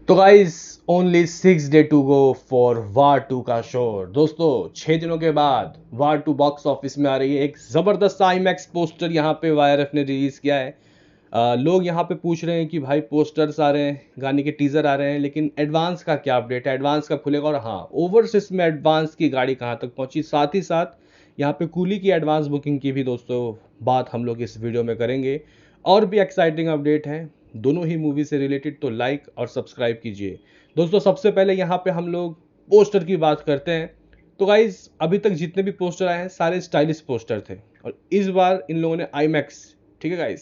तो guys only 6 day to go for War 2 का show. दोस्तों 6 दिनों के बाद वार 2 बॉक्स ऑफिस में आ रही है। एक जबरदस्त आईमैक्स पोस्टर यहाँ पे वायरएफ ने रिलीज किया है। लोग यहाँ पे पूछ रहे हैं कि भाई पोस्टर्स आ रहे हैं, गाने के टीजर आ रहे हैं, लेकिन एडवांस का क्या अपडेट है, एडवांस का खुलेगा? और हाँ, ओवरसीज में एडवांस की गाड़ी कहाँ तक पहुंची, साथ ही साथ यहाँ पे कूली की एडवांस बुकिंग की भी दोस्तों बात हम लोग इस वीडियो में करेंगे। और भी एक्साइटिंग अपडेट है दोनों ही मूवी से रिलेटेड, तो लाइक और सब्सक्राइब कीजिए। दोस्तों सबसे पहले यहाँ पे हम लोग पोस्टर की बात करते हैं। तो गाइज अभी तक जितने भी पोस्टर आए हैं सारे स्टाइलिश पोस्टर थे, और इस बार इन लोगों ने आईमैक्स, ठीक है गाइज,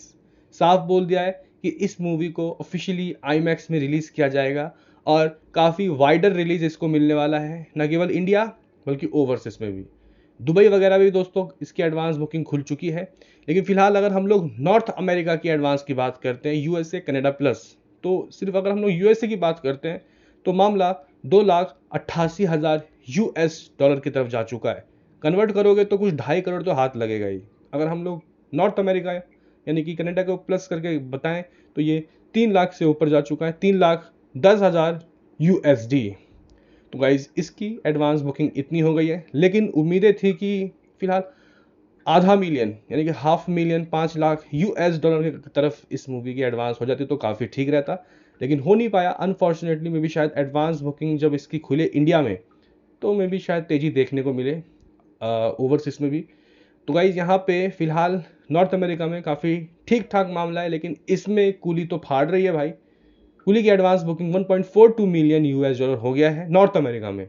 साफ बोल दिया है कि इस मूवी को ऑफिशियली आईमैक्स में रिलीज किया जाएगा और काफ़ी वाइडर रिलीज इसको मिलने वाला है, न केवल इंडिया बल्कि ओवरसीज में भी। दुबई वगैरह भी दोस्तों इसकी एडवांस बुकिंग खुल चुकी है। लेकिन फिलहाल अगर हम लोग नॉर्थ अमेरिका की एडवांस की बात करते हैं, यूएसए कनाडा प्लस, तो सिर्फ अगर हम लोग यूएसए की बात करते हैं तो मामला 2,88,000 यूएस डॉलर की तरफ जा चुका है। कन्वर्ट करोगे तो कुछ 2.5 करोड़ तो हाथ लगेगा ही। अगर हम लोग नॉर्थ अमेरिका यानी कि कनाडा को प्लस करके बताएं तो ये 3 लाख से ऊपर जा चुका है, 3,10,000 यूएसडी। तो गाइज इसकी एडवांस बुकिंग इतनी हो गई है, लेकिन उम्मीदें थी कि फिलहाल आधा मिलियन यानी कि 500,000 5 लाख यूएस डॉलर की तरफ इस मूवी की एडवांस हो जाती तो काफ़ी ठीक रहता, लेकिन हो नहीं पाया अनफॉर्चुनेटली। मे भी शायद एडवांस बुकिंग जब इसकी खुले इंडिया में तो मे भी शायद तेज़ी देखने को मिले ओवरसीज में भी। तो गाइज यहाँ पे फिलहाल नॉर्थ अमेरिका में काफ़ी ठीक ठाक मामला है, लेकिन इसमें कूली तो फाड़ रही है भाई। कूली की advance booking 1.42 million US dollar हो गया है नॉर्थ अमेरिका में।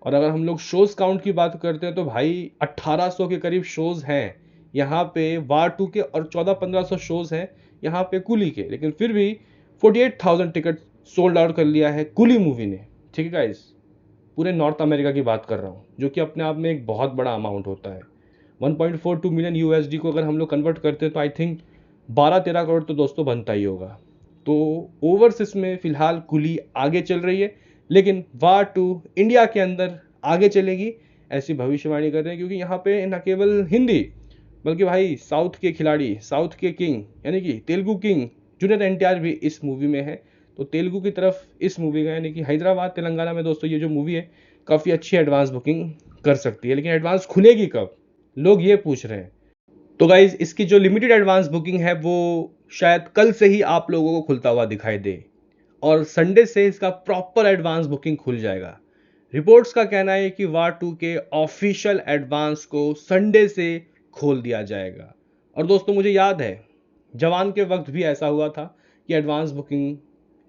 और अगर हम लोग शोज काउंट की बात करते हैं तो भाई 1800 के करीब शोज हैं यहाँ पे वार 2 के, और 1400-1500 शोज हैं यहाँ पे कूली के। लेकिन फिर भी 48,000 टिकट सोल्ड आउट कर लिया है कूली मूवी ने, ठीक है गाइस। पूरे नॉर्थ अमेरिका की बात कर रहा हूँ, जो कि अपने आप में एक बहुत बड़ा अमाउंट होता है। 1.42 मिलियन यूएसडी को अगर हम लोग कन्वर्ट करते हैं तो आई थिंक 12-13 करोड़ तो दोस्तों बनता ही होगा। तो ओवरसीज में फिलहाल कुली आगे चल रही है, लेकिन वार 2 इंडिया के अंदर आगे चलेगी ऐसी भविष्यवाणी कर रहे हैं, क्योंकि यहाँ पे न केवल हिंदी बल्कि भाई साउथ के खिलाड़ी, साउथ के किंग यानी कि तेलुगु किंग जूनियर एनटीआर भी इस मूवी में है। तो तेलुगु की तरफ इस मूवी का यानी कि हैदराबाद तेलंगाना में दोस्तों ये जो मूवी है काफ़ी अच्छी एडवांस बुकिंग कर सकती है, लेकिन एडवांस खुलेगी कब, लोग ये पूछ रहे हैं। तो गाइज इसकी जो लिमिटेड एडवांस बुकिंग है वो शायद कल से ही आप लोगों को खुलता हुआ दिखाई दे, और संडे से इसका प्रॉपर एडवांस बुकिंग खुल जाएगा। रिपोर्ट्स का कहना है कि वार 2 के ऑफिशियल एडवांस को संडे से खोल दिया जाएगा। और दोस्तों मुझे याद है जवान के वक्त भी ऐसा हुआ था कि एडवांस बुकिंग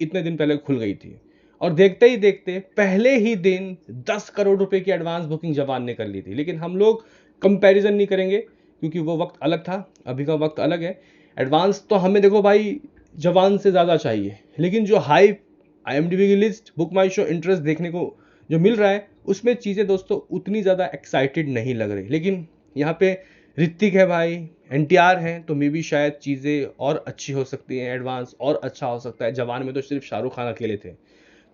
इतने दिन पहले खुल गई थी, और देखते ही देखते पहले ही दिन 10 करोड़ रुपए की एडवांस बुकिंग जवान ने कर ली थी। लेकिन हम लोग कंपैरिजन नहीं करेंगे क्योंकि वो वक्त अलग था, अभी का वक्त अलग है। एडवांस तो हमें देखो भाई जवान से ज़्यादा चाहिए, लेकिन जो हाइप, आईएमडीबी की लिस्ट, बुक माई शो इंटरेस्ट देखने को जो मिल रहा है उसमें चीज़ें दोस्तों उतनी ज़्यादा एक्साइटेड नहीं लग रही। लेकिन यहाँ पे ऋतिक है भाई, एनटीआर हैं, तो मे भी शायद चीज़ें और अच्छी हो सकती हैं, एडवांस और अच्छा हो सकता है। जवान में तो सिर्फ शाहरुख खान अकेले थे।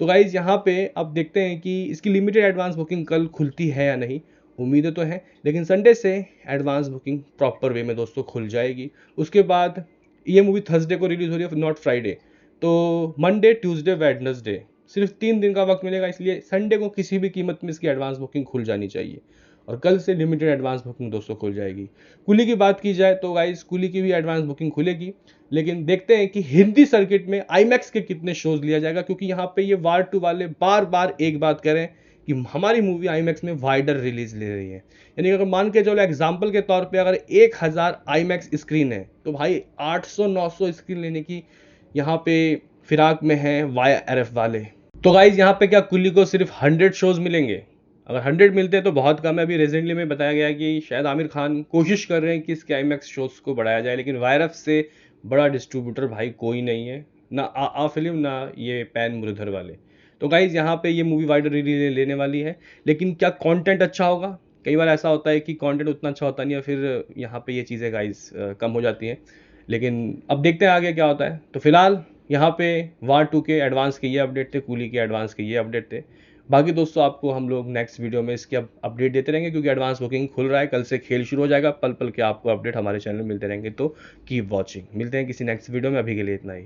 तो गाइज यहाँ पे अब देखते हैं कि इसकी लिमिटेड एडवांस बुकिंग कल खुलती है या नहीं। उम्मीदें तो हैं, लेकिन संडे से एडवांस बुकिंग प्रॉपर वे में दोस्तों खुल जाएगी। उसके बाद ये मूवी थर्सडे को रिलीज हो रही है, नॉट फ्राइडे, तो मंडे ट्यूसडे वेडनेसडे सिर्फ 3 दिन का वक्त मिलेगा, इसलिए संडे को किसी भी कीमत में इसकी एडवांस बुकिंग खुल जानी चाहिए। और कल से लिमिटेड एडवांस बुकिंग दोस्तों खुल जाएगी। कुली की बात की जाए तो गाइस कुली की भी एडवांस बुकिंग खुलेगी, लेकिन देखते हैं कि हिंदी सर्किट में आईमैक्स के कितने शोज लिया जाएगा, क्योंकि यहाँ पे ये वार 2 वाले बार बार एक बात करें कि हमारी मूवी आईमैक्स में वाइडर रिलीज ले रही है। यानी अगर मान के चलो एग्जाम्पल के तौर पे अगर 1000 आईमैक्स स्क्रीन है तो भाई 800-900 स्क्रीन लेने की यहाँ पे फिराक में है YRF वाले। तो गाइज यहाँ पे क्या कुली को सिर्फ 100 शोज मिलेंगे? अगर 100 मिलते हैं तो बहुत कम है। अभी रिसेंटली में बताया गया कि शायद आमिर खान कोशिश कर रहे हैं कि इसके आईमैक्स शोज को बढ़ाया जाए, लेकिन YRF से बड़ा डिस्ट्रीब्यूटर भाई कोई नहीं है, ना आ फिल्म ना ये पैन मुरलीधर वाले। तो गाइज यहाँ पे ये मूवी वाइडर रिलीज लेने वाली है, लेकिन क्या कंटेंट अच्छा होगा? कई बार ऐसा होता है कि कंटेंट उतना अच्छा होता नहीं है, फिर यहाँ पे ये चीज़ें गाइज कम हो जाती हैं। लेकिन अब देखते हैं आगे क्या होता है। तो फिलहाल यहाँ पे वार 2 के एडवांस के ये अपडेट थे, कूली के एडवांस के ये अपडेट थे। बाकी दोस्तों आपको हम लोग नेक्स्ट वीडियो में इसकी अपडेट देते रहेंगे, क्योंकि एडवांस बुकिंग खुल रहा है, कल से खेल शुरू हो जाएगा। पल पल के आपको अपडेट हमारे चैनल में मिलते रहेंगे, तो कीप वॉचिंग। मिलते हैं किसी नेक्स्ट वीडियो में, अभी के लिए इतना ही।